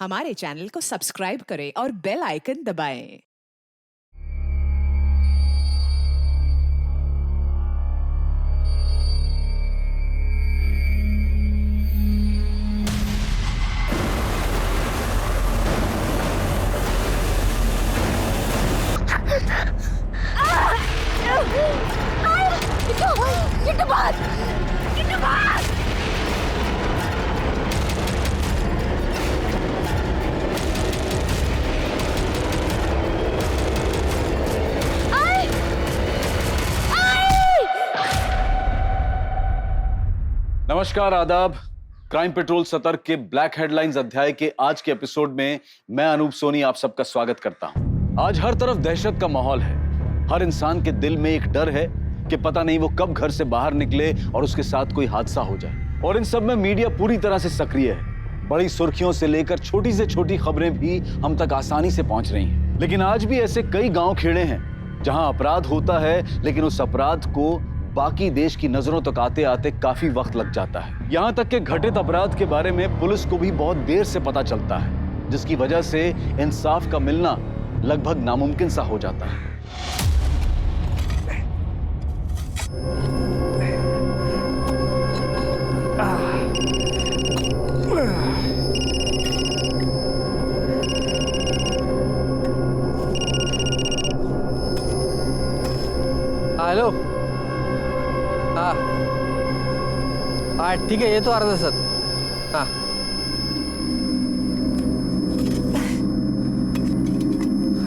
हमारे चैनल को सब्सक्राइब करें और बेल आइकन दबाएं। नमस्कार, आदाब। क्राइम पेट्रोल सतर्क के ब्लैक हेडलाइंस अध्याय के आज के एपिसोड में मैं अनूप सोनी आप सबका स्वागत करता हूं। आज हर तरफ दहशत का माहौल है। हर इंसान के दिल में एक डर है कि पता नहीं वो कब घर से बाहर निकले और उसके साथ कोई हादसा हो जाए। और इन सब में मीडिया पूरी तरह से सक्रिय है। बड़ी सुर्खियों से लेकर छोटी से छोटी खबरें भी हम तक आसानी से पहुंच रही हैं। लेकिन आज भी ऐसे कई गांव खेड़े हैं जहां अपराध होता है, लेकिन उस अपराध को बाकी देश की नजरों तक आते आते काफी वक्त लग जाता है। यहां तक कि घटित अपराध के बारे में पुलिस को भी बहुत देर से पता चलता है, जिसकी वजह से इंसाफ का मिलना लगभग नामुमकिन सा हो जाता है। हेलो। हाँ हाँ ठीक है, ये तो अर्धा सर। हाँ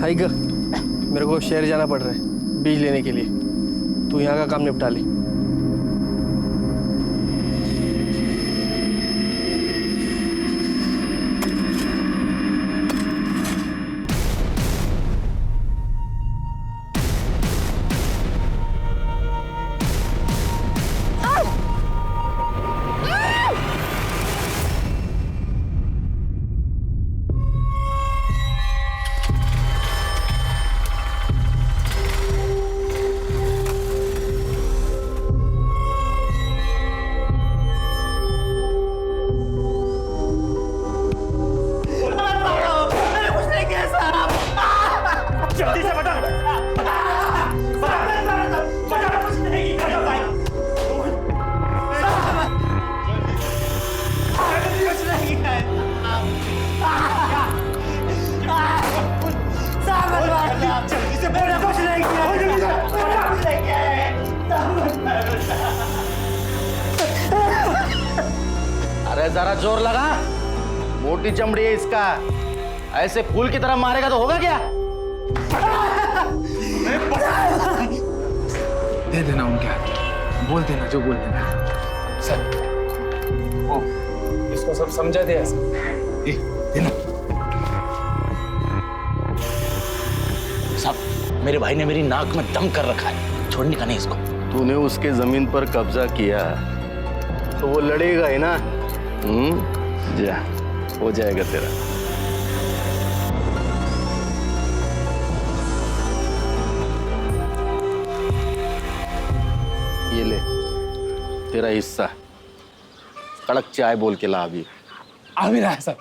हाई ग, मेरे को शहर जाना पड़ रहा है बीज लेने के लिए। तू यहाँ का काम निपटा ले। अरे जरा जोर लगा, मोटी चमड़ी है इसका। ऐसे फूल की तरह मारेगा तो होगा क्या? दे देना उनके हाथ, बोल देना जो बोल देना। सर ओ, इसको सब समझा दे ऐसा। देना। साहब, मेरे भाई ने मेरी नाक में दम कर रखा है, छोड़ने का नहीं इसको। तूने उसके जमीन पर कब्जा किया तो वो लड़ेगा ही ना। जा, हो जाएगा तेरा। ये ले तेरा हिस्सा। कड़क चाय बोल के ला अभी। आ भी रहा है सर।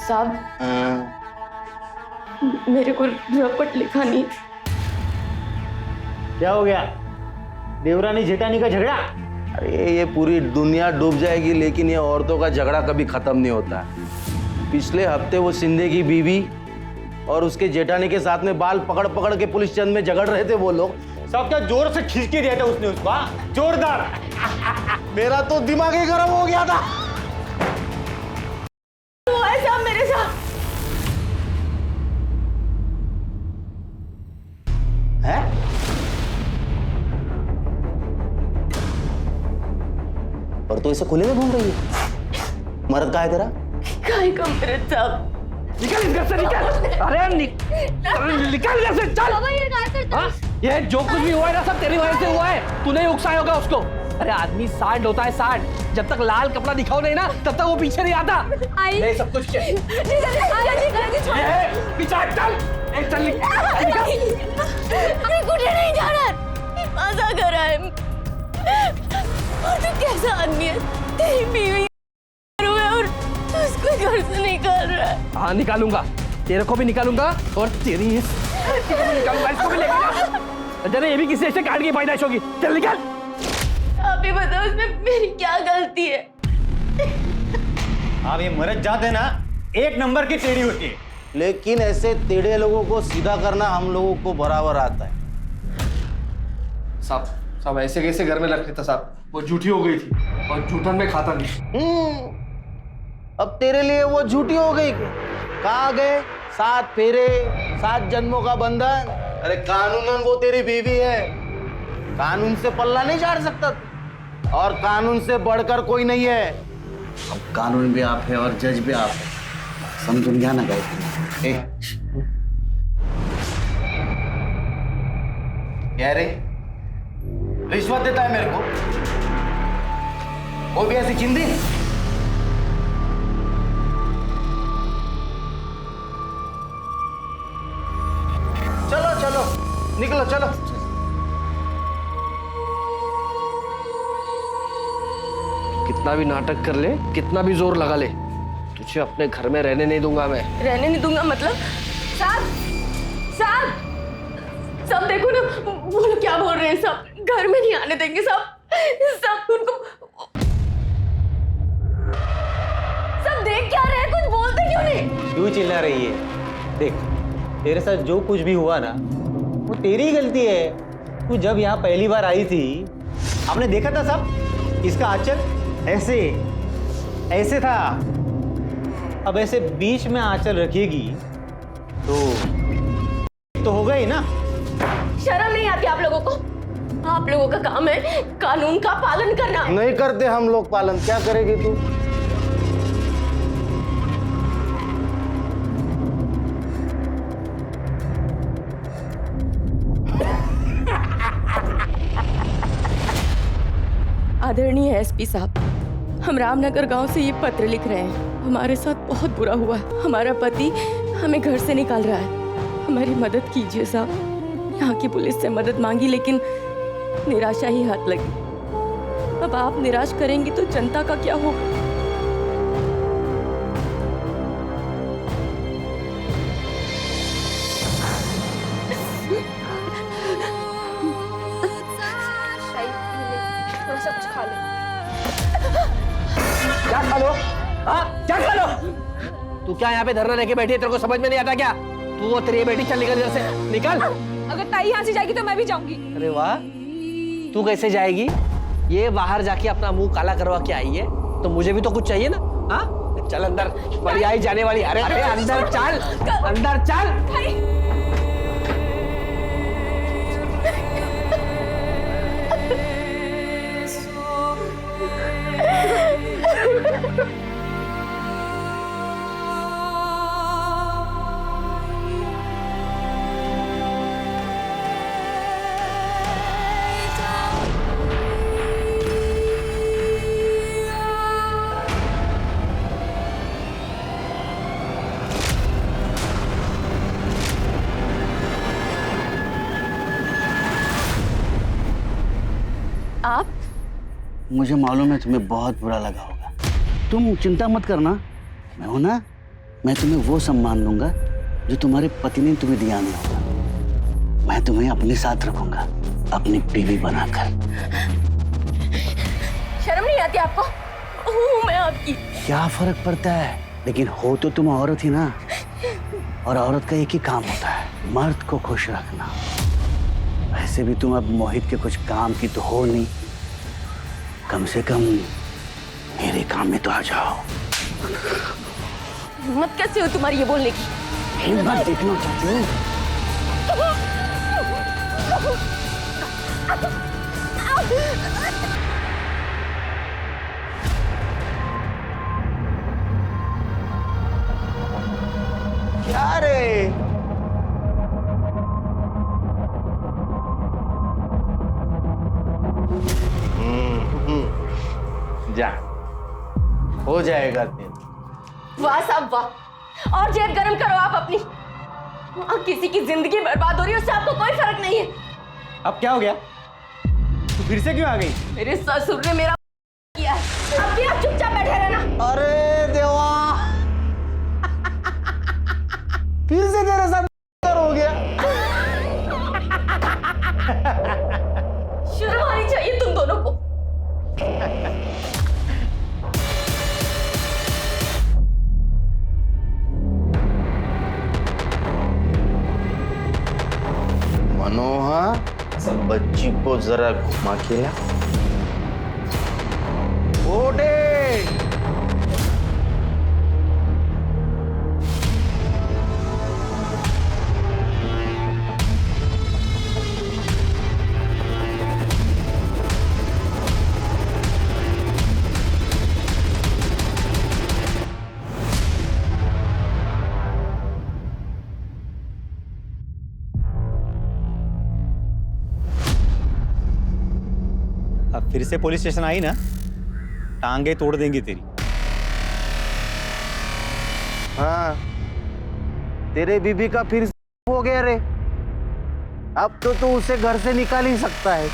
साहब, मेरे को रपट लिखा नहीं। क्या हो गया? देवरानी जेठानी का झगड़ा? अरे ये पूरी दुनिया डूब जाएगी, लेकिन ये औरतों का झगड़ा कभी खत्म नहीं होता। पिछले हफ्ते वो शिंदे की बीवी और उसके जेठानी के साथ में बाल पकड़ पकड़ के पुलिस चंद में झगड़ रहे थे वो लोग। सब क्या जोर से खींच के दिया था उसने उसको? हाँ? जोरदार। मेरा तो दिमाग ही गर्म हो गया था। हुआ है साहब मेरे साथ। है? और तो इसे खुले में घूम रही है। मर्द कहाँ है तेरा? काय का मेरे साहब। निकल इस घर से, निकल। अरे निकल इधर से, चल। बाबा ये काय करता है? ये जो कुछ भी हुआ है ना सब तेरी वजह से हुआ है। तूने ही उकसाया होगा उसको। अरे आदमी सांड होता है सांड, जब तक लाल कपड़ा दिखाओ नहीं ना तब तक वो पीछे नहीं आता। ये सब कुछ क्या? पीछे चल, चल कुछ नहीं जाना, मजा कर रहा है। और तू कैसा आदमी है? तेरी बीवी है और तू उसको घर से निकाल रहा है। हाँ निकालूंगा, तेरे को भी निकालूंगा और तेरी इसको भी निकालूंगा, इसको भी लेके जा। जरा ये भी किसी से काट की पैदाइश होगी। चल निकाल। आप ही बताओ इसमें मेरी क्या गलती है? आप ये मरद जाते ना एक नंबर की टेढ़ी होती है। लेकिन ऐसे टेढ़े लोगों को सीधा करना हम लोगों को बराबर आता है। साहब ऐसे कैसे घर में रख लेता साहब? वो झूठी हो गई थी और झूठन में खाता नहीं। अब तेरे लिए वो झूठी हो गई। कहाँ गए 7 फेरे 7 जन्मों का बंधन? अरे कानूनन वो तेरी बीवी है, कानून से पल्ला नहीं झाड़ सकता और कानून से बढ़कर कोई नहीं है। अब कानून भी आप है और जज भी आप है, समझ गया ना गायत्री? क्या रे, रिश्वत देता है मेरे को? वो भी ऐसी चिंदी? चलो चलो निकलो चलो। कितना भी नाटक कर ले, कितना भी जोर लगा ले, तुझे अपने घर में रहने नहीं दूंगा मैं। रहने नहीं दूंगा मतलब? साहब साहब सब देखो ना, वो लोग क्या बोल रहे हैं। सब घर में नहीं आने देंगे। सब उनको सब देख क्या रहे हैं, कुछ बोलते क्यों नहीं? क्यों चिल्ला रही है? देख, तेरे साथ जो कुछ भी हुआ ना वो तेरी ही गलती है। तू जब यहाँ पहली बार आई थी आपने देखा था सब, इसका आंचल ऐसे ऐसे था। अब ऐसे बीच में आंचल रखेगी तो होगा ही ना। शर्म नहीं आती आप लोगों को? आप लोगों का काम है कानून का पालन करना। नहीं करते हम लोग पालन, क्या करेगी तू? आदरणीय एसपी साहब, हम रामनगर गांव से ये पत्र लिख रहे हैं। हमारे साथ बहुत बुरा हुआ। हमारा पति हमें घर से निकाल रहा है। हमारी मदद कीजिए साहब। यहाँ की पुलिस से मदद मांगी लेकिन निराशा ही हाथ लगी। अब आप निराश करेंगी तो जनता का क्या होगा? क्या खा लो? हाँ क्या खा लो? तू क्या यहाँ पे धरना लेके बैठी है? तेरे को समझ में नहीं आता क्या? तू और तेरी बेटी चल निकल इधर से, निकल। अगर ताई यहाँ से जाएगी तो मैं भी जाऊंगी। अरे वाह, तू कैसे जाएगी? ये बाहर जाके अपना मुंह काला करवा के आई है तो मुझे भी तो कुछ चाहिए ना। हाँ चल अंदर, बड़ी आई जाने वाली। अरे अरे अंदर चल, अंदर चल। आप? मुझे मालूम है तुम्हें बहुत बुरा लगा होगा। तुम चिंता मत करना, मैं हूं ना। मैं तुम्हें वो सम्मान दूंगा जो तुम्हारे पति ने तुम्हें दिया नहीं होगा। मैं तुम्हें अपने साथ रखूंगा, अपनी बीवी बनाकर। शर्म नहीं आती आपको? हूँ मैं आपकी। क्या फर्क पड़ता है, लेकिन हो तो तुम औरत ही ना। और औरत का एक ही काम होता है, मर्द को खुश रखना। वैसे भी तुम अब मोहित के कुछ काम की तो हो नहीं, कम से कम मेरे काम में तो आ जाओ। हिम्मत कैसे हो तुम्हारी ये बोलने की? हिम्मत देखना चाहती हूँ। क्या रे, जा, हो जाएगा तेरा। वाह साहब वाह, और जेब गरम करो आप अपनी। वहाँ किसी की जिंदगी बर्बाद हो रही है, उससे आपको कोई फर्क नहीं है। अब क्या हो गया? तू फिर से क्यों आ गई? मेरे ससुर ने मेरा किया है, अब भी आप चुपचाप बैठे रहना। अरे देवा, फिर से तेरे साथ हो गया। शर्म आनी चाहिए तुम दोनों को। मनोहर, बच्ची को जरा घुमा के ला। ओडे, अब फिर से पुलिस स्टेशन आई ना, टांगे तोड़ देंगी तेरी। हाँ, तेरे बीबी का फिर से हो गया रे। अब तो तू उसे घर से निकाल ही सकता है।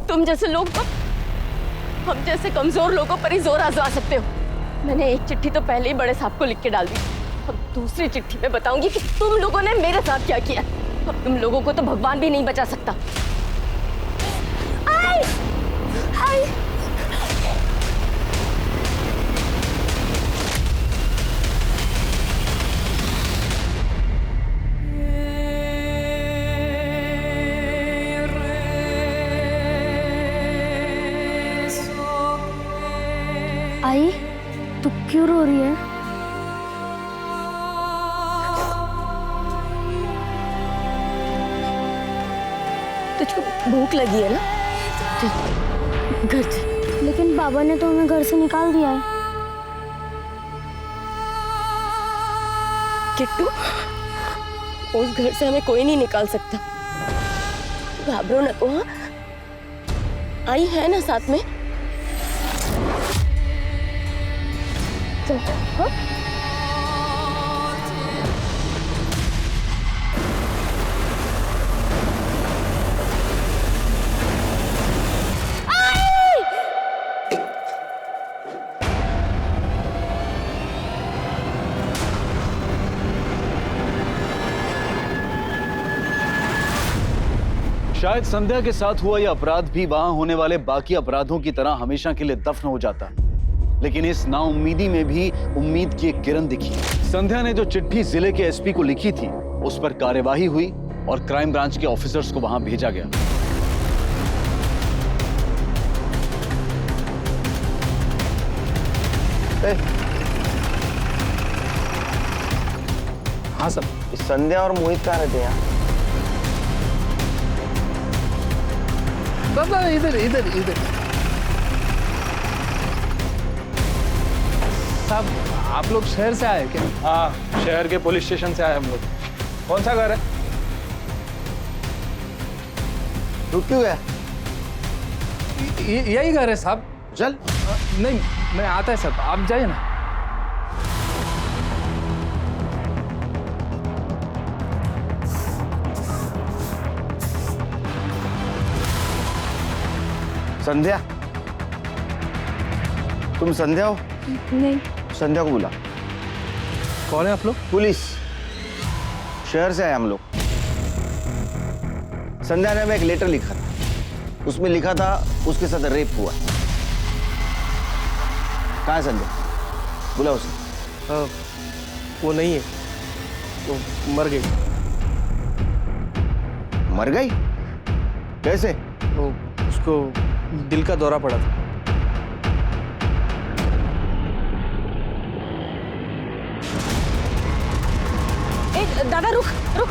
तुम जैसे लोग तो हम जैसे कमजोर लोगों पर ही जोर आजमा सकते हो। मैंने एक चिट्ठी तो पहले ही बड़े साहब को लिख के डाल दी, अब दूसरी चिट्ठी में बताऊंगी कि तुम लोगों ने मेरे साथ क्या किया। अब तुम लोगों को तो भगवान भी नहीं बचा सकता। आई! आई! आई, तू क्यों रो रही है? तुझको भूख लगी है ना? घर चल। लेकिन बाबा ने तो हमें घर से निकाल दिया है। किट्टू, उस घर से हमें कोई नहीं निकाल सकता। घाबरो न को। हाँ, आई है ना साथ में। चल, हाँ? शायद संध्या के साथ हुआ यह अपराध भी वहां होने वाले बाकी अपराधों की तरह हमेशा के लिए दफन हो जाता, लेकिन इस नाउम्मीदी में भी उम्मीद की एक किरण दिखी। संध्या ने जो चिट्ठी जिले के एसपी को लिखी थी, उस पर कार्यवाही हुई और क्राइम ब्रांच के ऑफिसर्स को वहां भेजा गया। हाँ सर। संध्या और मोहित कहाँ रहते हैं? बाबा इधर इधर इधर। साहब, आप लोग शहर से आए क्या? हाँ, शहर के पुलिस स्टेशन से आए हम लोग। कौन सा घर है? रुक क्यों गया? यही घर है साहब। चल। नहीं, मैं आता है साहब, आप जाइए ना। संध्या, तुम संध्या हो? नहीं। संध्या को बुला। कौन है आप लोग? पुलिस, शहर से आए हम लोग। संध्या ने हमें एक लेटर लिखा था, उसमें लिखा था उसके साथ रेप हुआ। कहाँ है संध्या? बुला उसे। वो नहीं है, वो मर गई। मर गई? कैसे? वो उसको दिल का दौरा पड़ा था। दादा रुक रुक।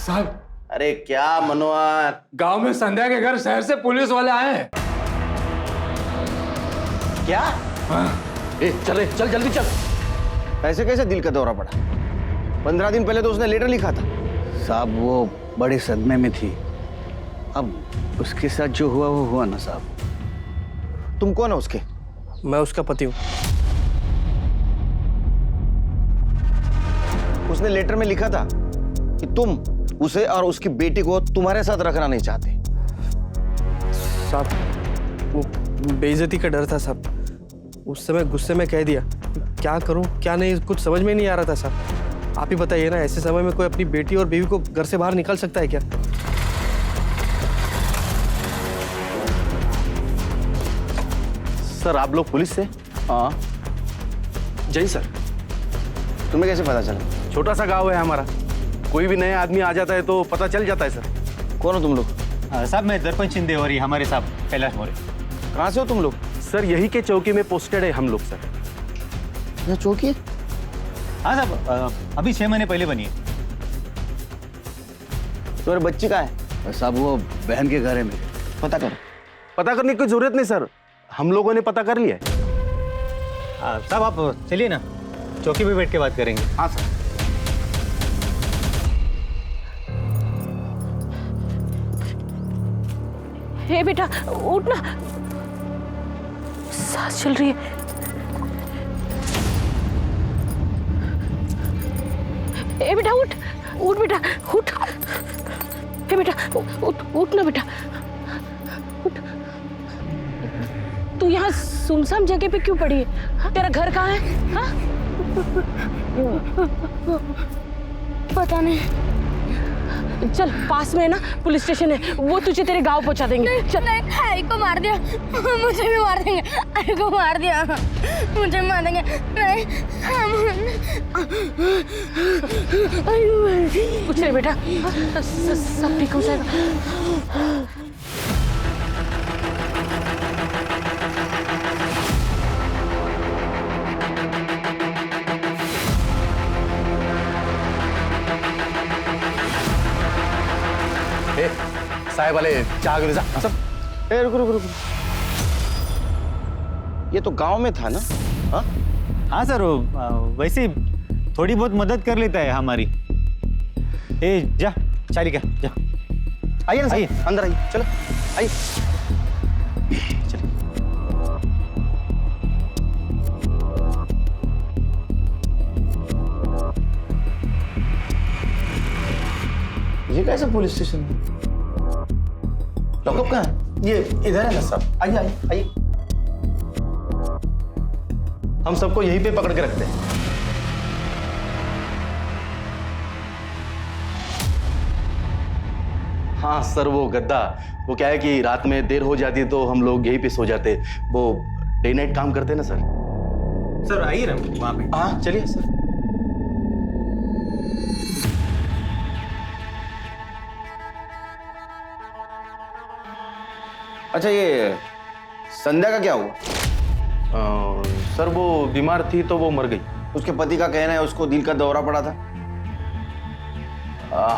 साहब, अरे क्या मनोहर, गांव में संध्या के घर शहर से पुलिस वाले आए हैं। क्या? ए, चल जल्दी चल। ऐसे कैसे दिल का दौरा पड़ा? 15 दिन पहले तो उसने लेटर लिखा था। साहब वो बड़े सदमे में थी। अब उसके साथ जो हुआ वो हुआ ना साहब। तुम कौन हो उसके? मैं उसका पति हूँ। उसने लेटर में लिखा था कि तुम उसे और उसकी बेटी को तुम्हारे साथ रखना नहीं चाहते। साहब वो बेइज्जती का डर था साहब, उस समय गुस्से में कह दिया। क्या करूं क्या नहीं कुछ समझ में नहीं आ रहा था साहब। आप ही बताइए ना, ऐसे समय में कोई अपनी बेटी और बीवी को घर से बाहर निकाल सकता है क्या? सर आप लोग पुलिस से? हाँ जय सर। तुम्हें कैसे पता चला? छोटा सा गांव है हमारा, कोई भी नया आदमी आ जाता है तो पता चल जाता है सर। कौन हो तुम लोग? साहब मैं दर्पण शिंदे और ये हमारे साहब कैलाश मौर्य। कहाँ से हो तुम लोग? सर यही के चौकी में पोस्टेड है हम लोग सर। यह चौकी है? हाँ साहब, अभी 6 महीने पहले बनी है। तुम्हारे बच्ची कहाँ है? साहब वो बहन के घर है मेरे। पता करो। पता करने की कोई जरूरत नहीं सर, हम लोगों ने पता कर लिया है। साहब आप चलिए ना, चौकी पे बैठ के बात करेंगे। हाँ सर। हे बेटा उठ ना, सांस चल रही है। ए बेटा उठ, उठ बेटा उठ। हे बेटा उठ ना बेटा उठ। तू यहाँ सुनसान जगह पे क्यों पड़ी है? हाँ? तेरा घर कहाँ है? हाँ? पता नहीं। चल पास में है ना पुलिस स्टेशन है, वो तुझे तेरे गांव पहुंचा देंगे। चल। नहीं, आई को मार दिया, मुझे भी मार देंगे। आई को मार दिया, मुझे भी मार देंगे। नहीं कुछ नहीं बेटा, सब ठीक हो जाएगा। साहेब वाले चाह गिर सब। ए रुको रुको रुको, ये तो गांव में था ना? हाँ हाँ सर, वैसे ही थोड़ी बहुत मदद कर लेता है हमारी। ए जा चालिका जा। आइए ना, आइए अंदर आइए, चलो आइए। ये कैसा पुलिस स्टेशन है? लॉकअप कहाँ है? ये इधर है ना साहब। आइए आइए आइए। हम सबको यहीं पे पकड़ के रखते हैं। हाँ सर वो गद्दा, वो क्या है कि रात में देर हो जाती है तो हम लोग यहीं पे सो जाते। वो डे नाइट काम करते हैं ना सर। सर आइए ना वहाँ पे। हाँ चलिए सर। अच्छा ये संध्या का क्या हुआ? सर वो बीमार थी तो वो मर गई। उसके पति का कहना है उसको दिल का दौरा पड़ा था।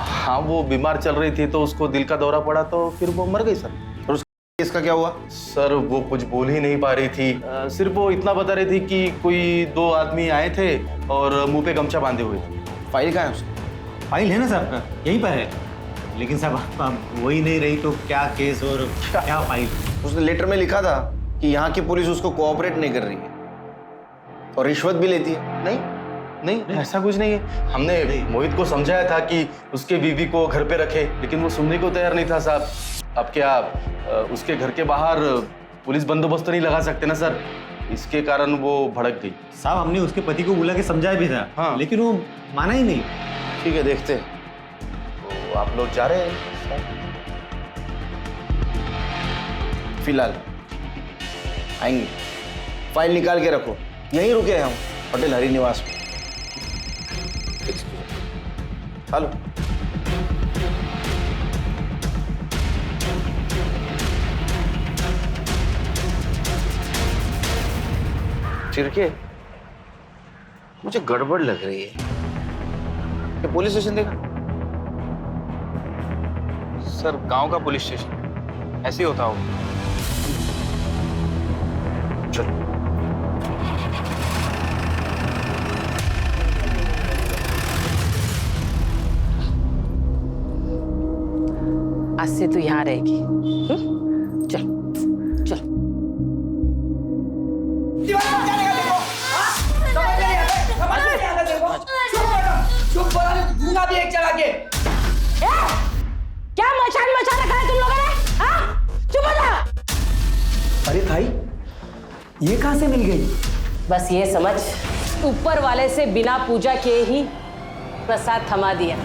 हाँ वो बीमार चल रही थी तो उसको दिल का दौरा पड़ा तो फिर वो मर गई सर। और उसके केस का क्या हुआ? सर वो कुछ बोल ही नहीं पा रही थी, सिर्फ वो इतना बता रही थी कि कोई 2 आदमी आए थे और मुंह पे गमछा बांधे हुए थे। फाइल कहाँ है उसकी? फाइल है ना साहब, यहीं पर है। लेकिन साहब आप वही नहीं रही तो क्या केस और क्या फाइल? उसने लेटर में लिखा था कि यहाँ की पुलिस उसको कोऑपरेट नहीं कर रही है और रिश्वत भी लेती है। नहीं नहीं ऐसा कुछ नहीं है। हमने मोहित को समझाया था कि उसके बीवी को घर पे रखे, लेकिन वो सुनने को तैयार नहीं था साहब। अब क्या उसके घर के बाहर पुलिस बंदोबस्त नहीं लगा सकते ना सर, इसके कारण वो भड़क गई। साहब हमने उसके पति को बुला के समझाया भी था। हाँ। लेकिन वो माना ही नहीं। ठीक है देखते हैं। तो आप लोग जा रहे हैं? फिलहाल आएंगे। फाइल निकाल के रखो, यहीं रुके हैं हम होटल हरि निवास में। हेलो चिरके, मुझे गड़बड़ लग रही है। ये पुलिस स्टेशन देखा? सर गांव का पुलिस स्टेशन, ऐसे ही होता होगा। आज से तू यहाँ रहेगी। चल चल। क्या मचान मचा रखा है तुम लोगों ने? हाँ? चुप हो जा। अरे भाई, ये कहाँ से मिल गई? बस ये समझ, ऊपर वाले से बिना पूजा किए ही प्रसाद थमा दिया।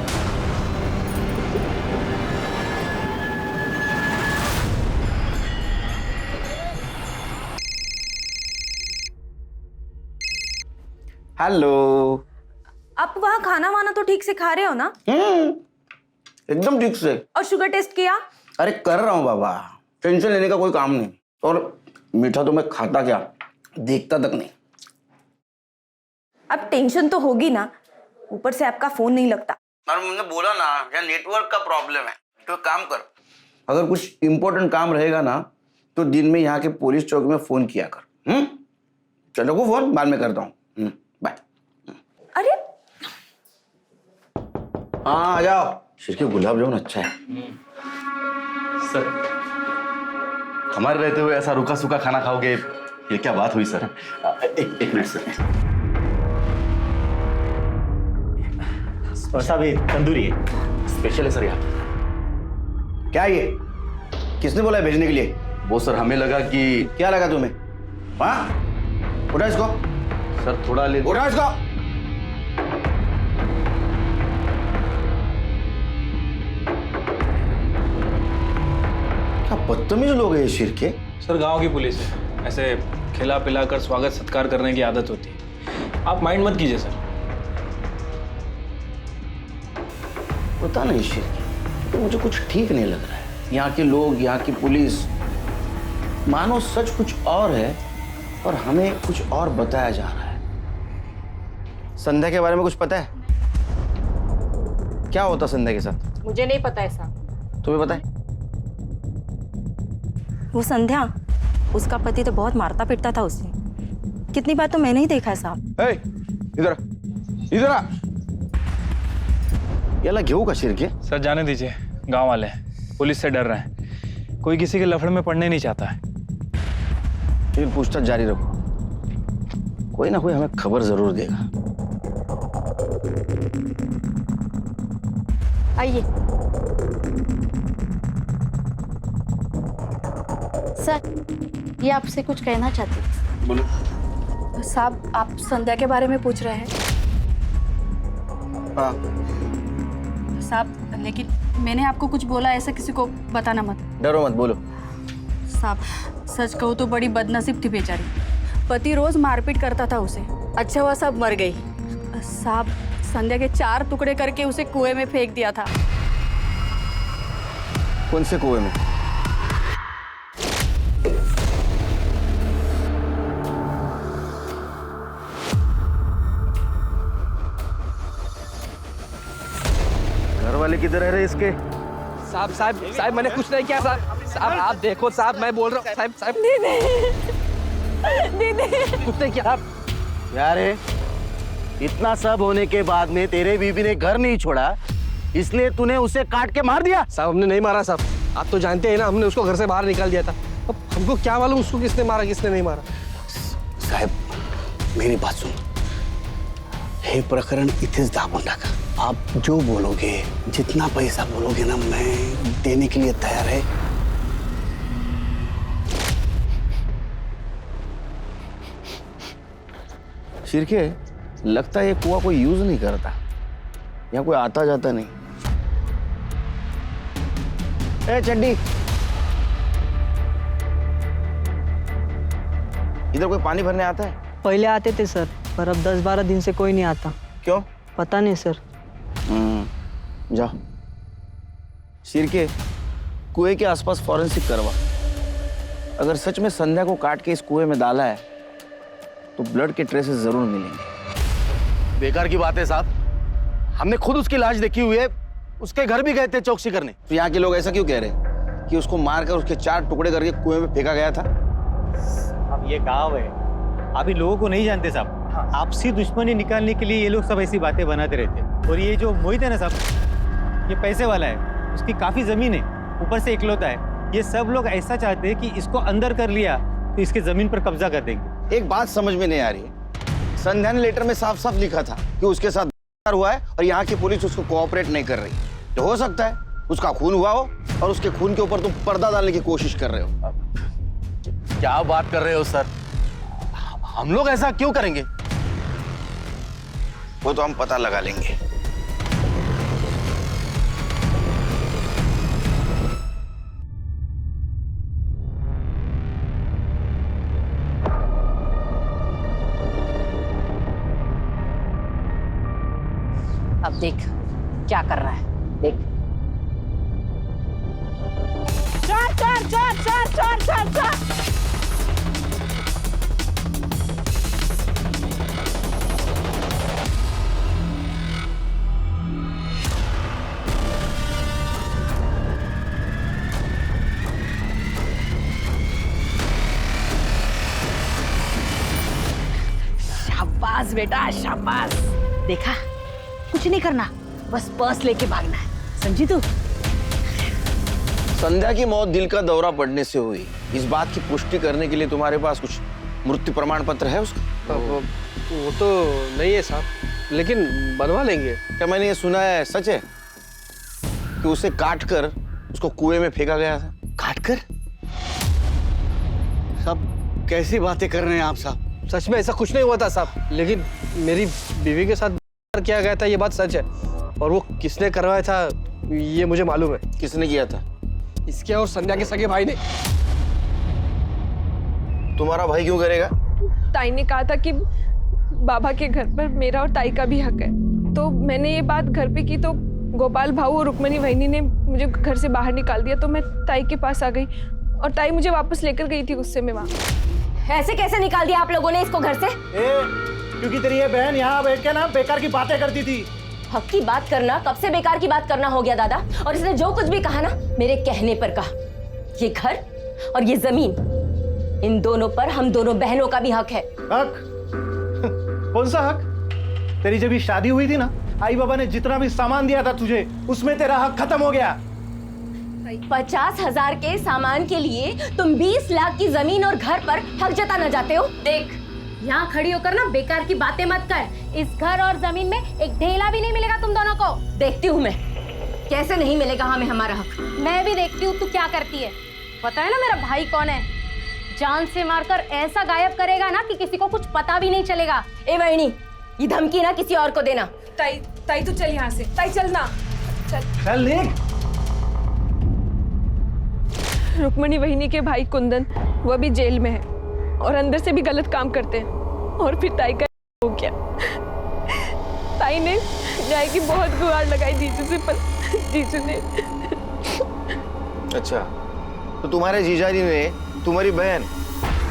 हेलो। आप वहाँ खाना वाना तो ठीक से खा रहे हो ना? एकदम ठीक से। और शुगर टेस्ट किया? अरे कर रहा हूँ बाबा, टेंशन लेने का कोई काम नहीं। और मीठा तो मैं खाता क्या, देखता तक नहीं। अब टेंशन तो होगी ना, ऊपर से आपका फोन नहीं लगता। अरे मैंने बोला ना, यहाँ नेटवर्क का प्रॉब्लम है। तो काम कर, अगर कुछ इंपॉर्टेंट काम रहेगा ना तो दिन में यहाँ के पुलिस चौक में फोन किया कर। चलो को फोन बाद में करता हूँ। बाय। अरे हाँ आ जाओ। शिरके गुलाब जामुन अच्छा है सर। हमारे रहते हुए ऐसा रूखा सूखा खाना खाओगे, ये क्या बात हुई सर? एक मिनट सर। और साहब ये तंदूरी है, स्पेशल है सर यहाँ। क्या ये? किसने बोला है भेजने के लिए? वो सर हमें लगा कि। क्या लगा तुम्हें? हाँ उठा इसको सर, थोड़ा ले। उठा इसको। क्या बदतमीज लोग हैं ये शिरके। सर गांव की पुलिस है, ऐसे खिला पिला कर स्वागत सत्कार करने की आदत होती है। आप माइंड मत कीजिए सर। पता नहीं शिरके, तो मुझे कुछ ठीक नहीं लग रहा है। यहाँ के लोग, यहाँ की पुलिस, मानो सच कुछ और है और हमें कुछ और बताया जा रहा है। संध्या के बारे में कुछ पता है? क्या होता संध्या के साथ? मुझे नहीं पता है साहब। तुम्हें पता है? वो संध्या, उसका पति तो बहुत मारता पीटता था उसे। कितनी बार तो मैंने ही देखा है साहब। इधर इधर आ। याला घेऊ का शिरके? सर जाने दीजिए, गांव वाले हैं, पुलिस से डर रहे हैं। कोई किसी के लफड़े में पड़ने नहीं चाहता है। फिर पूछताछ जारी रखो, कोई ना कोई हमें खबर जरूर देगा। आइए सर, ये आपसे कुछ कहना चाहती हूँ। बोलो। साहब आप संध्या के बारे में पूछ रहे हैं? हाँ। साहब लेकिन मैंने आपको कुछ बोला, ऐसा किसी को बताना मत। डरो मत, बोलो। साहब सच कहूँ तो बड़ी बदनसीब थी बेचारी। पति रोज मारपीट करता था उसे। अच्छा हुआ साहब मर गई। साहब संध्या के 4 टुकड़े करके उसे कुएं में फेंक दिया था। कौन से कुएं में? घर वाले किधर है रे इसके? साहब साहब साहब, मैंने कुछ नहीं किया साहब। साहब आप देखो साहब, मैं बोल रहा हूँ साहब साहब। दीदी कुछ नहीं किया। यार इतना सब होने के बाद में तेरे बीबी ने घर नहीं छोड़ा, इसलिए तूने उसे काट के मार दिया? साहब हमने नहीं मारा साहब, आप तो जानते हैं ना, हमने उसको घर से बाहर निकाल दिया था। अब हमको क्या मालूम उसको किसने मारा किसने नहीं मारा। साहेब मेरी बात सुन, हे प्रकरण इथेच दाबून टाका। आप जो बोलोगे, जितना पैसा बोलोगे ना, मैं देने के लिए तैयार है। शिरके, लगता है ये कुआं कोई यूज नहीं करता, यहाँ कोई आता जाता नहीं। ए चड्डी, इधर कोई पानी भरने आता है? पहले आते थे सर, पर अब 10-12 दिन से कोई नहीं आता। क्यों? पता नहीं सर। जाओ। शिरके, कुएं के आसपास फॉरेंसिक करवा। अगर सच में संध्या को काट के इस कुएं में डाला है तो ब्लड के ट्रेसेस जरूर मिलेंगे। बेकार की बात है साहब, हमने खुद उसकी लाश देखी हुई है, उसके घर भी गए थे चौकसी करने। तो यहाँ के लोग ऐसा क्यों कह रहे हैं कि उसको मारकर उसके 4 टुकड़े करके कुएं में फेंका गया था? अब ये गांव है, आप इन लोगों को नहीं जानते साहब। आपसी दुश्मनी निकालने के लिए ये लोग सब ऐसी बातें बनाते रहते हैं। और ये जो मोहित है ना साहब, ये पैसे वाला है, उसकी काफी जमीन है, ऊपर से इकलौता है। ये सब लोग ऐसा चाहते हैं कि इसको अंदर कर लिया तो इसके जमीन पर कब्जा कर देंगे। एक बात समझ में नहीं आ रही है, संध्या ने लेटर में साफ साफ लिखा था कि उसके साथ हुआ है और यहाँ की पुलिस उसको कोऑपरेट नहीं कर रही। तो हो सकता है उसका खून हुआ हो और उसके खून के ऊपर तुम पर्दा डालने की कोशिश कर रहे हो। क्या बात कर रहे हो सर? हम लोग ऐसा क्यों करेंगे? वो तो हम पता लगा लेंगे। अब देख क्या कर रहा है, देख। चोर चोर चोर चोर चोर चोर चोर। शाबाश बेटा शाबाश। देखा, कुछ नहीं करना, बस पर्स लेके भागना है, समझी तू? संध्या की मौत दिल का दौरा पड़ने से हुई, इस बात की पुष्टि करने के लिए तुम्हारे पास कुछ मृत्यु प्रमाण पत्र है उसका? वो तो नहीं है साहब, लेकिन बनवा लेंगे। क्या मैंने ये सुना है सच है कि उसे काट कर उसको कुएं में फेंका गया था? काट कर? सब कैसी बातें कर रहे हैं आप साहब? सच में ऐसा कुछ नहीं हुआ था साहब, लेकिन मेरी बीवी के साथ किया गया था, ये बात सच है। और वो किसने करवाया था ये मुझे मालूम है। किसने किया था? इसके और संध्या के सगे भाई ने। तुम्हारा भाई क्यों करेगा? ताई ने कहा था कि बाबा के घर पर मेरा और ताई का भी हक है, तो मैंने ये बात घर पे की तो गोपाल भाऊ और रुक्मणी वहिनी ने मुझे घर से बाहर निकाल दिया। तो मैं ताई के पास आ गई और ताई मुझे वापस लेकर गई थी गुस्से में वहाँ। ऐसे कैसे निकाल दिया आप लोगों ने इसको घर से? क्योंकि तेरी ये बहन यहाँ बैठ के ना बेकार की बातें करती थी। हक की बात करना कब से बेकार की बात करना हो गया दादा? और इसने जो कुछ भी कहा ना मेरे कहने पर कहा। ये घर और ये जमीन, इन दोनों पर हम दोनों बहनों का भी हक है। हक? कौन सा हक? तेरी जब ये शादी हुई थी ना, आई बाबा ने जितना भी सामान दिया था तुझे, उसमें तेरा हक खत्म हो गया। 50,000 के सामान के लिए तुम 20 लाख की जमीन और घर पर हक जताना चाहते हो? देख, यहाँ खड़ी होकर ना बेकार की बातें मत कर। इस घर और जमीन में एक ढेला भी नहीं मिलेगा तुम दोनों को। देखती हूँ मैं कैसे नहीं मिलेगा हमें हमारा हक। मैं भी देखती हूँ तू क्या करती है। पता है ना मेरा भाई कौन है? जान से मारकर ऐसा गायब करेगा ना कि किसी को कुछ पता भी नहीं चलेगा। ए वहिनी, ये धमकी ना किसी और को देना। ताई तू चल यहाँ से, ताई चल ना, चल निक। रुक्मणी वहिनी के भाई कुंदन, वो भी जेल में है और अंदर से भी गलत काम करते हैं। और फिर ताई का हो गया। ताई ने न्याय की बहुत गुहार लगाई जीजू से, पर जीजू ने। अच्छा, तो तुम्हारे जीजाजी ने तुम्हारी बहन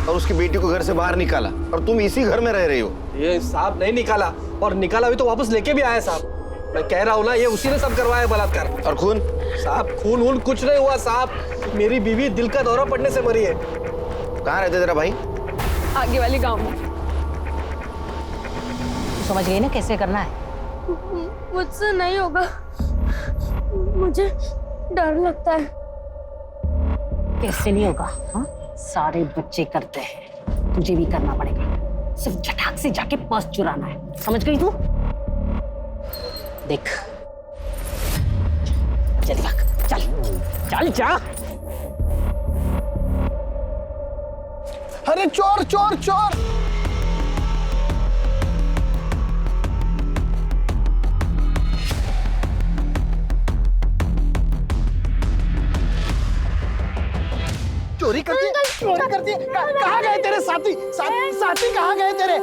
और उसकी बेटी को घर से बाहर निकाला और तुम इसी घर में रह रही हो? ये साहब नहीं निकाला, और निकाला भी तो वापस लेके भी आया साहब। मैं कह रहा हूँ ना, ये उसी ने सब करवाया बलात्कार। और खून? साहब खून वून कुछ नहीं हुआ साहब, मेरी बीवी दिल का दौरा पड़ने से मरी है। कहाँ रहते तेरा भाई? आगे वाले गांव में। समझ गई ना कैसे करना है? मुझसे नहीं होगा, मुझे डर लगता है। कैसे नहीं होगा? हाँ, सारे बच्चे करते हैं, तुझे भी करना पड़ेगा। सिर्फ झटाक से जाके पर्स चुराना है, समझ गई तू? देख, जल्दी भाग, चल चल जा। अरे चोर चोर चोर! चोरी करती है, चोरी करती है। कहाँ गए तेरे साथी? साथी कहाँ गए तेरे?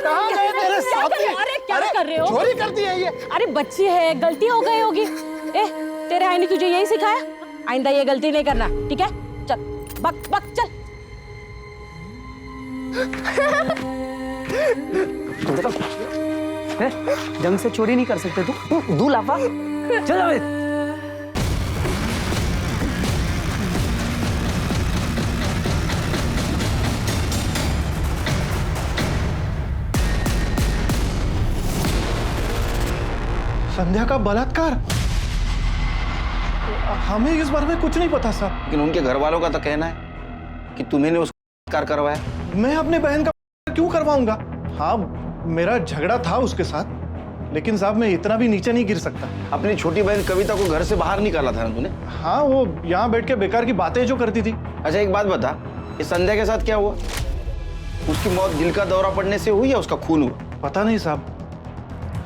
कहाँ गए तेरे साथी? अरे क्या कर रहे हो? चोरी करती है ये। अरे बच्ची है, गलती हो गई होगी। ए, तेरे आई ने तुझे यही सिखाया? आइंदा ये गलती नहीं करना, ठीक है? चल, बक बक चल। ढंग से चोरी नहीं कर सकते तू? दूल्हा चल। संध्या का बलात्कार? हमें इस बारे में कुछ नहीं पता साहब। लेकिन उनके घर वालों का तो कहना है कि तुम्ही ने उसका बलात्कार करवाया। मैं अपने बहन का क्यों करवाऊंगा? हाँ, मेरा झगड़ा था उसके साथ, लेकिन साहब मैं इतना भी नीचे नहीं गिर सकता। अपनी छोटी बहन कविता को घर से बाहर निकाला था ना तूने? हाँ, वो यहाँ बैठ के बेकार की बातें जो करती थी। अच्छा एक बात बता, इस संध्या के साथ क्या हुआ? उसकी मौत दिल का दौरा पड़ने से हुई या उसका खून हुआ? पता नहीं साहब,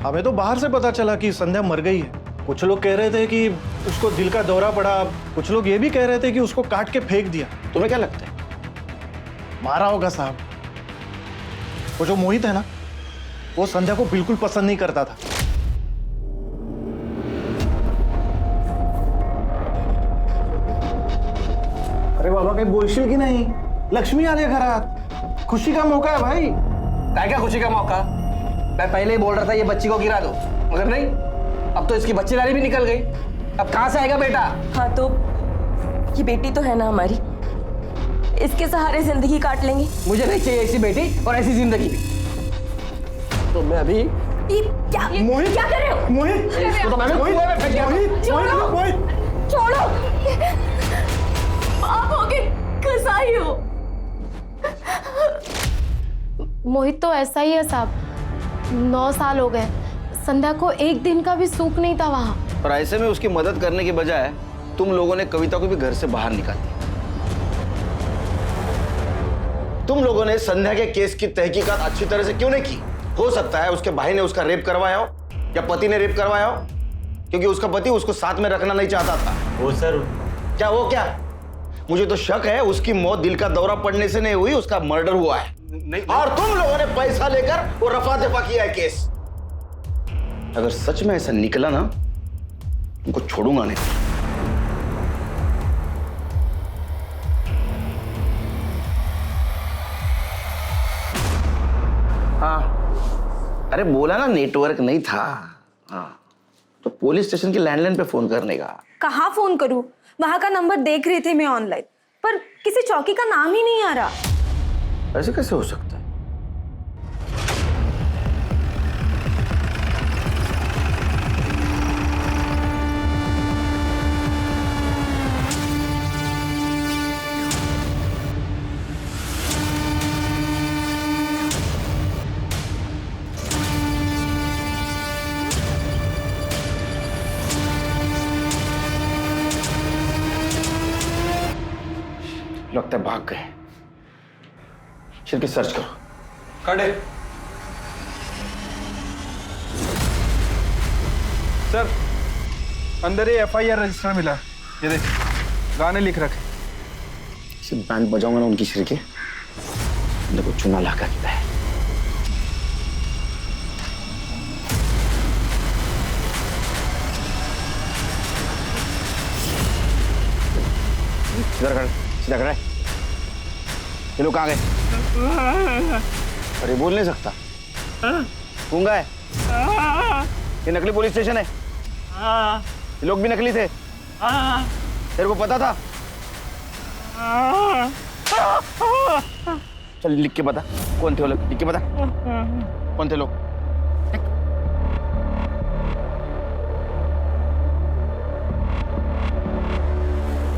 हमें तो बाहर से पता चला कि संध्या मर गई है। कुछ लोग कह रहे थे कि उसको दिल का दौरा पड़ा, कुछ लोग ये भी कह रहे थे कि उसको काट के फेंक दिया। तुम्हें क्या लगता है? मारा होगा साहब। वो जो मोहित है ना, वो संध्या को बिल्कुल पसंद नहीं करता था। अरे बाबा, काही बोलशील की नाही? लक्ष्मी आले घरात, खुशी का मौका है भाई। क्या खुशी का मौका? मैं पहले ही बोल रहा था ये बच्ची को गिरा दो, मगर नहीं, अब तो इसकी बच्चीदारी भी निकल गई। अब कहां से आएगा बेटा? हाँ तो ये बेटी तो है ना हमारी, इसके सहारे जिंदगी काट लेंगे। मुझे नहीं चाहिए ऐसी बेटी और ऐसी जिंदगी भी। तो मैं अभी ये क्या कर रहे हो? मोहित, इसको तो मैंने कुएं में फेंक दिया। छोड़ो, आप होगे कसाई हो। मोहित तो ऐसा ही है साहब, 9 साल हो गए, संध्या को एक दिन का भी सुख नहीं था वहां। और ऐसे में उसकी मदद करने के बजाय तुम लोगों ने कविता को भी घर से बाहर निकाल दिया। तुम लोगों ने संध्या के केस की तहकीकात अच्छी तरह से क्यों नहीं की? हो सकता है उसके भाई ने उसका रेप करवाया हो या पति ने रेप करवाया हो, क्योंकि उसका पति उसको साथ में रखना नहीं चाहता था। वो सर, क्या वो क्या? मुझे तो शक है उसकी मौत दिल का दौरा पड़ने से नहीं हुई, उसका मर्डर हुआ है। नहीं। और तुम लोगों ने पैसा लेकर वो रफा दफा किया है केस। अगर सच में ऐसा निकला ना, तुमको छोड़ूंगा नहीं। हाँ, अरे बोला ना नेटवर्क नहीं था। हाँ, तो पुलिस स्टेशन की लैंडलाइन पे फोन करने का। कहाँ फोन करूं? वहां का नंबर देख रही थी मैं ऑनलाइन, पर किसी चौकी का नाम ही नहीं आ रहा। ऐसे कैसे हो सकता है? लगता है भाग गए। शिरकी सर्च करो। खड़े सर, अंदर ये FIR रजिस्टर मिला, ये देख, गाने लिख रखे। सिर्फ बैंड बजाऊंगा ना उनकी शिरकी, देखो चुना लाका किया है। इधर खड़े, सीधा खड़ा है। ये लोग कहाँ गए? अरे बोल नहीं सकता, गूंगा है। ये नकली पुलिस स्टेशन है। ये लोग भी नकली थे। तेरे को पता था? चल लिख के बता, कौन थे वो लोग? लिख के बता, कौन थे लोग?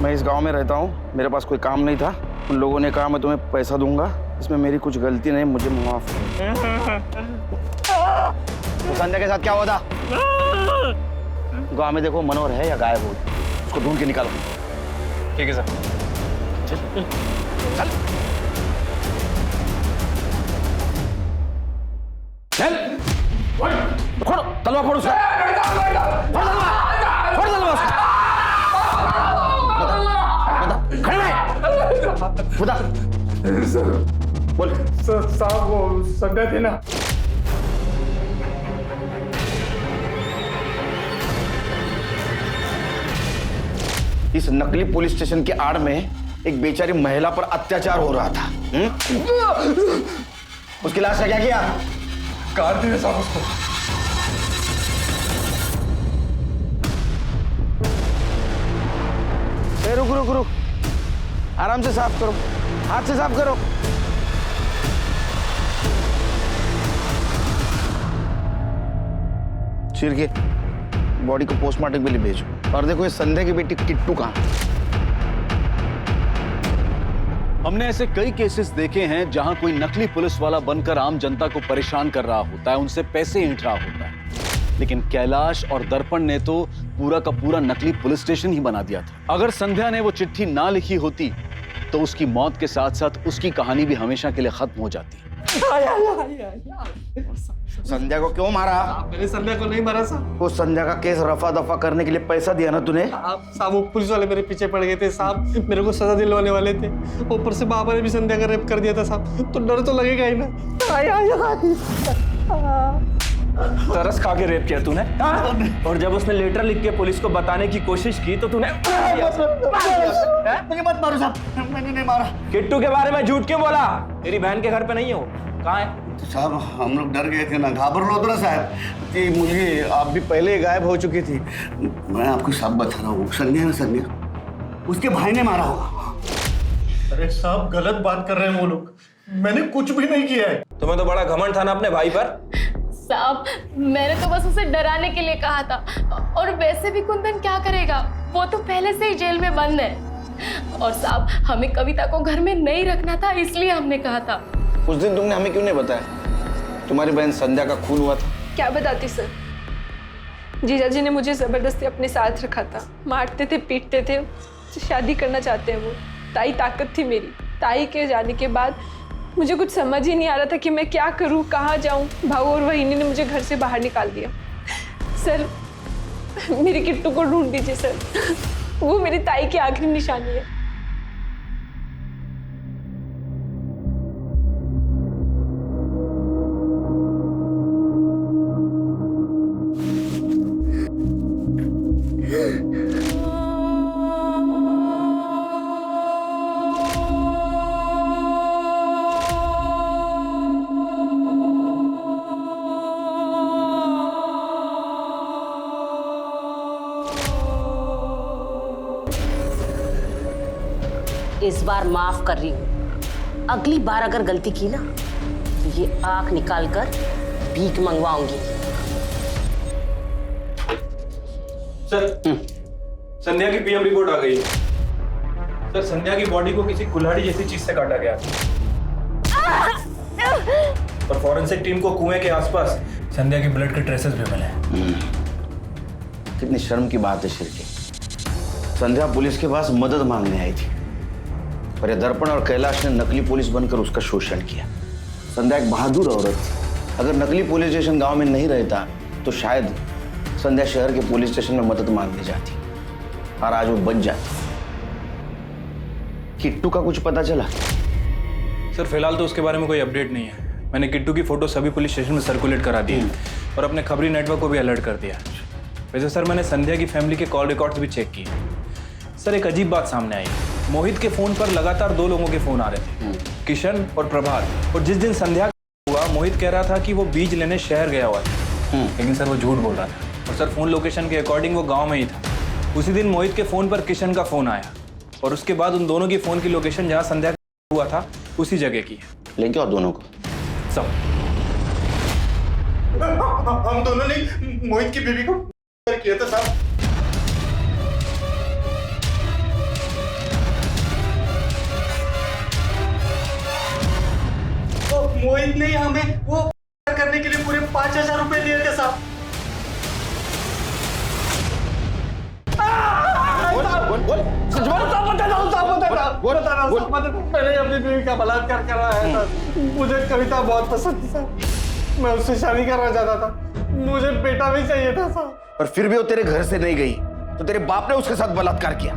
मैं इस गांव में रहता हूँ, मेरे पास कोई काम नहीं था। उन लोगों ने कहा मैं तुम्हें पैसा दूंगा, इसमें मेरी कुछ गलती नहीं, मुझे माफ तो संध्या के साथ क्या हुआ था? गांव में देखो मनोहर है या गायब हो, उसको ढूंढ के निकालो। ठीक है सर। चल चल चल, फोड़ो तलवार, फोड़ो उसका, फोड़ तलवार उसका। खड़े रहे, बता बोल। साहब वो संध्या थी ना, इस नकली पुलिस स्टेशन के आड़ में एक बेचारी महिला पर अत्याचार हो रहा था। उसकी लाश का क्या किया? काट दिया साहब उसको। रुक रुक रुक, आराम से साफ करो, हाथ से साफ करो। चिरके बॉडी को पोस्टमार्टम के लिए भेजो। और देखो ये संध्या की बेटी किट्टू कहाँ है? हमने ऐसे कई केसेस देखे हैं जहां कोई नकली पुलिस वाला बनकर आम जनता को परेशान कर रहा होता है, उनसे पैसे ऐंठ रहा होता है। लेकिन कैलाश और दर्पण ने तो पूरा का पूरा नकली पुलिस स्टेशन ही बना दिया था। अगर संध्या ने वो चिट्ठी ना लिखी होती तो उसकी मौत के साथ साथ उसकी कहानी भी हमेशा के लिए खत्म हो जाती। संध्या को क्यों मारा? मैंने संध्या को नहीं मारा साहब। वो संध्या का केस रफा दफा करने के लिए पैसा दिया ना तूने? साहब वो पुलिस वाले मेरे पीछे पड़ गए थे साहब, मेरे को सजा दिलवाने वाले थे। ऊपर से बाबा ने भी संध्या का रेप कर दिया था साहब, तो डर तो लगेगा ही ना। तरस खा के रेप किया तूने, और जब उसने लेटर लिख के पुलिस को बताने की कोशिश की तो तूने मुझे मत मारो साहब, मैंने नहीं मारा। किट्टू के बारे में झूठ क्यों बोला? तेरी बहन के घर पे नहीं हो, कहाँ है? तो साहब हम लोग डर गए थे ना, घाबर लो तो ना साहब कि मुझे आप भी पहले ही गायब हो चुकी थी। मैं आपको सब बता रहा हूँ, संध्या ना संध्या उसके भाई ने मारा होगा। अरे साहब गलत बात कर रहे हैं वो लोग, मैंने कुछ भी नहीं किया है। तुम्हें तो बड़ा घमंड था ना अपने भाई पर। साहब मैंने तो बस उसे डराने के लिए कहा था, और वैसे भी कुंदन क्या करेगा, वो तो पहले से ही जेल में बंद है। और साहब हमें कविता को घर में नहीं रखना था, इसलिए हमने कहा था। उस दिन तुमने हमें क्यों नहीं बताया तुम्हारी बहन संध्या का खून हुआ था? क्या बताती सर, जीजाजी ने मुझे जबरदस्ती अपने साथ रखा था, मारते थे पीटते थे, शादी करना चाहते हैं वो। ताई ताकत थी मेरी, ताई के जाने के बाद मुझे कुछ समझ ही नहीं आ रहा था कि मैं क्या करूं, कहाँ जाऊं। भाऊ और वहीनी ने मुझे घर से बाहर निकाल दिया। सर मेरी किट्टू को ढूंढ दीजिए सर, वो मेरी ताई की आखिरी निशानी है। इस बार माफ कर रही हूँ, अगली बार अगर गलती की ना तो ये आंख निकाल कर भीख मंगवाऊंगी। सर संध्या की पीएम रिपोर्ट आ गई है। सर संध्या की बॉडी को किसी कुल्हाड़ी जैसी चीज से काटा गया और फॉरेंसिक टीम को कुएं के आसपास संध्या की ब्लड के ट्रेसेस भी मिले। कितनी शर्म की बात है शिरके, संध्या पुलिस के पास मदद मांगने आई थी और ये दर्पण और कैलाश ने नकली पुलिस बनकर उसका शोषण किया। संध्या एक बहादुर औरत थी, अगर नकली पुलिस स्टेशन गांव में नहीं रहता तो शायद संध्या शहर के पुलिस स्टेशन में मदद मांगने जाती और आज वो बच जाती। किट्टू का कुछ पता चला? सर फिलहाल तो उसके बारे में कोई अपडेट नहीं है। मैंने किट्टू की फोटो सभी पुलिस स्टेशन में सर्कुलेट करा दी है और अपने खबरी नेटवर्क को भी अलर्ट कर दिया। वैसे सर मैंने संध्या की फैमिली के कॉल रिकॉर्ड्स भी चेक किए। सर एक अजीब बात सामने आई, मोहित के फोन पर लगातार 2 लोगों के फोन आ रहे थे, किशन और प्रभात। और जिस दिन संध्या हुआ मोहित कह रहा था कि वो बीज लेने शहर गया हुआ था, लेकिन सर वो झूठ बोल रहा था। और सर फोन लोकेशन के अकॉर्डिंग वो गांव में ही था। उसी दिन मोहित के फोन पर किशन का फोन आया और उसके बाद उन दोनों की फोन की लोकेशन जहां संध्या हुआ था उसी जगह की है। लेकिन और दोनों को सब हम दोनों ने मोहित की बीवी को किया था साहब। मोहित ने हमें वो करने के लिए पूरे 5,000 रुपए दिए थे साहब। मैंने अपनी बीवी का बलात्कार करा है सर। मुझे कविता बहुत पसंद थी सर, मैं उससे शादी करना चाहता था, मुझे बेटा भी चाहिए था सर। और फिर भी वो तेरे घर से नहीं गई तो तेरे बाप ने उसके साथ बलात्कार किया,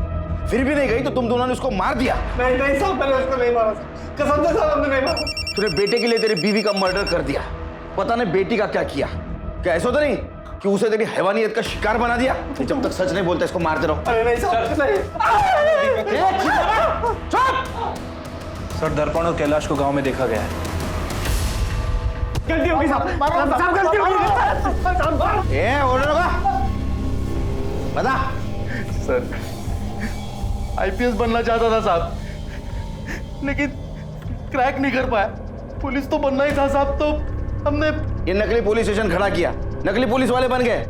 फिर भी नहीं गई तो तुम दोनों ने उसको मार दिया। नहीं साहब मैंने उसको नहीं मारा, कसम से साहब हमने नहीं मारा। तूने बेटे के लिए तेरी बीवी का मर्डर कर दिया, पता नहीं बेटी का क्या किया। क्या ऐसा तो नहीं कि उसे तेरी हैवानियत का शिकार बना दिया? जब तक सच नहीं बोलते इसको मारते रहो। अरे नहीं साहब नहीं। सर दर्पण और कैलाश को गांव में देखा गया है। गलती होगी साहब, गलती होगी। ए ऑर्डर होगा बता। सर आईपीएस बनना चाहता था साहब, लेकिन क्रैक नहीं कर पाया। पुलिस तो बनना ही था साहब, तो हमने ये नकली पुलिस स्टेशन खड़ा किया, नकली पुलिस वाले बन गए।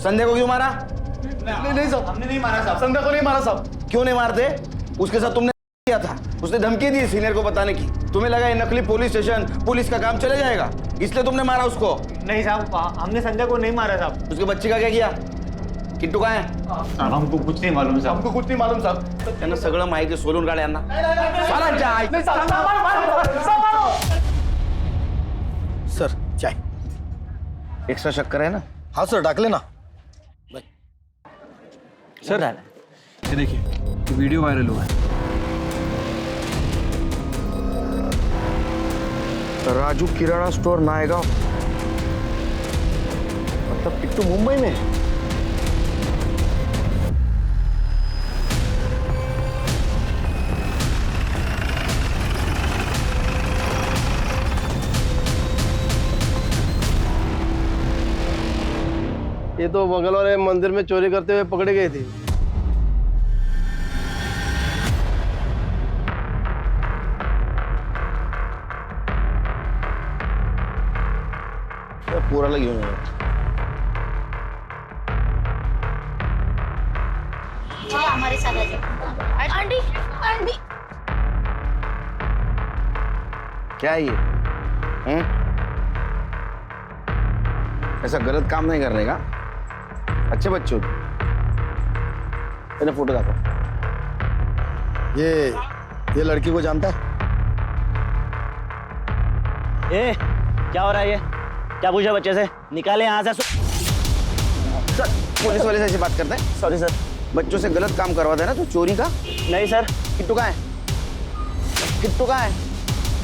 संध्या को क्यों मारा? नहीं साहब, हमने नहीं मारा साहब, संध्या को नहीं मारा साहब। क्यों नहीं मारते? उसके साथ तुमने किया था, उसने धमकी दी सीनियर को बताने की। तुम्हें लगा ये नकली पुलिस स्टेशन, पुलिस का काम चले जाएगा, इसलिए तुमने मारा उसको? नहीं साहब, हमने संध्या को नहीं मारा साहब। उसके बच्चे का क्या किया? किट्टू कहाँ है? हमको कुछ नहीं मालूम साहब। हमको कुछ नहीं मालूम साहब। त्यांना सगळं माहिती सोलून काढा यांना. सर चाय एक्स्ट्रा शक्कर है ना? हाँ सर, डाकले ना. सर ये देखिए, ये वीडियो वायरल हुआ है. राजू किराना स्टोर नायगांव, मतलब किट्टू मुंबई में. ये तो बगल वाले मंदिर में चोरी करते हुए पकड़े गए थे. पोराला घेऊन ये. हमारे साथ आ जाओ. Aunty, aunty. क्या है ये? ऐसा गलत काम नहीं करने का. अच्छे बच्चे हो. मैंने फोटो देखो. ये लड़की को जानता है? ए, क्या हो रहा है ये? क्या पूछा बच्चे से? निकाले यहाँ से. सर, पुलिस वाले से ऐसी बात करते हैं? Sorry sir. बच्चों से गलत काम करवाते हैं ना, तो चोरी का? नहीं सर. किट्टू कहाँ है? किट्टू कहाँ है?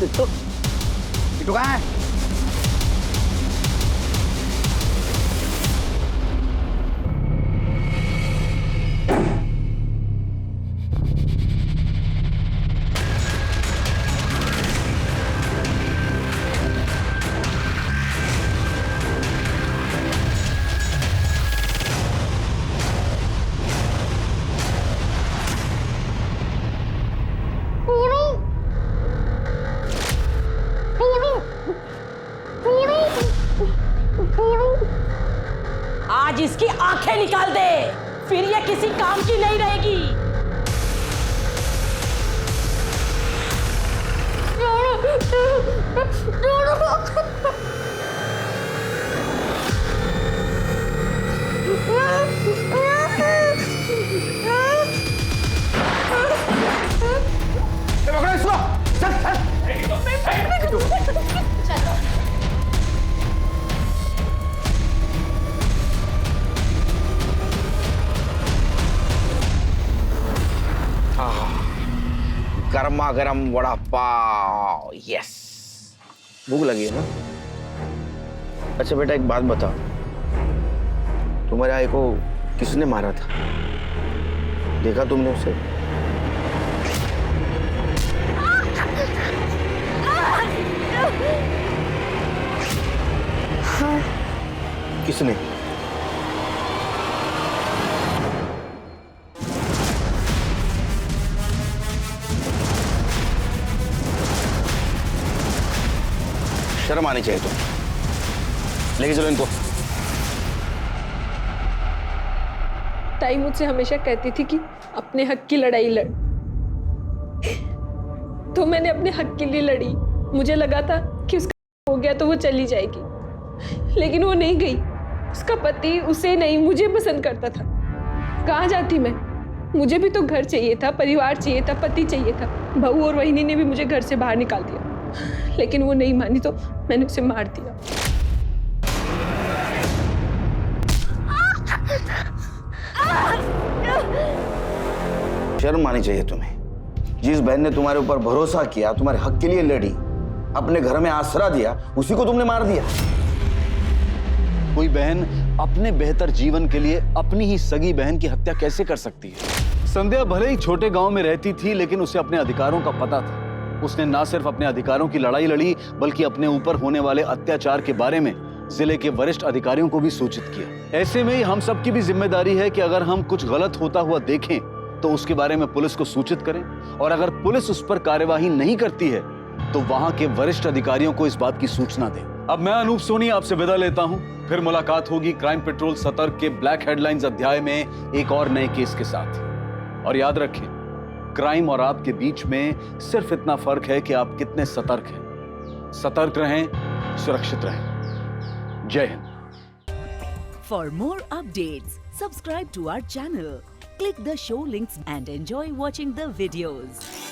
किट्टू किट्टू कहाँ है? आज इसकी आंखें निकाल दे, फिर ये किसी काम की नहीं रहेगी. गर्मा गर्म वड़ा पाव. यस, भूख लगी है ना? अच्छा बेटा, एक बात बताओ, तुम्हारे आई को किसने मारा था? देखा तुमने उसे? हाँ. किसने? शर्म आनी चाहिए तुम. लेके चलो इनको. ताई मुझसे हमेशा कहती थी कि अपने हक की लड़ाई लड़. तो मैंने अपने हक के लिए लड़ी. मुझे लगा था कि उसका हो गया तो वो चली जाएगी, लेकिन वो नहीं गई. उसका पति उसे नहीं, मुझे पसंद करता था. कहाँ जाती मैं? मुझे भी तो घर चाहिए था, परिवार चाहिए था, पति चाहिए था. बहू और वहिनी ने भी मुझे घर से बाहर निकाल दिया, लेकिन वो नहीं मानी तो मैंने उसे मार दिया. शर्म आनी चाहिए तुम्हें. जिस बहन ने तुम्हारे ऊपर भरोसा किया, तुम्हारे हक के लिए लड़ी, अपने घर में आसरा दिया, उसी को तुमने मार दिया. कोई बहन अपने बेहतर जीवन के लिए अपनी ही सगी बहन की हत्या कैसे कर सकती है? संध्या भले ही छोटे गांव में रहती थी, लेकिन उसे अपने अधिकारों का पता था. उसने ना सिर्फ अपने अधिकारों की लड़ाई लड़ी, बल्कि अपने ऊपर होने वाले अत्याचार के बारे में जिले के वरिष्ठ अधिकारियों को भी सूचित किया. ऐसे में ही हम सबकी भी जिम्मेदारी है कि अगर हम कुछ गलत होता हुआ देखें तो उसके बारे में पुलिस को सूचित करें, और अगर पुलिस उस पर कार्यवाही नहीं करती है तो वहां के वरिष्ठ अधिकारियों को इस बात की सूचना दें. अब मैं अनूप सोनी आपसे विदा लेता हूं। फिर मुलाकात होगी क्राइम पेट्रोल सतर्क के ब्लैक हेडलाइंस अध्याय में एक और नए केस के साथ। और याद रखें, क्राइम और आपके बीच में सिर्फ इतना फर्क है कि आप कितने सतर्क हैं। सतर्क रहें, सुरक्षित रहें। जय Hind. For more updates, subscribe to our channel, click the show links and enjoy watching the videos.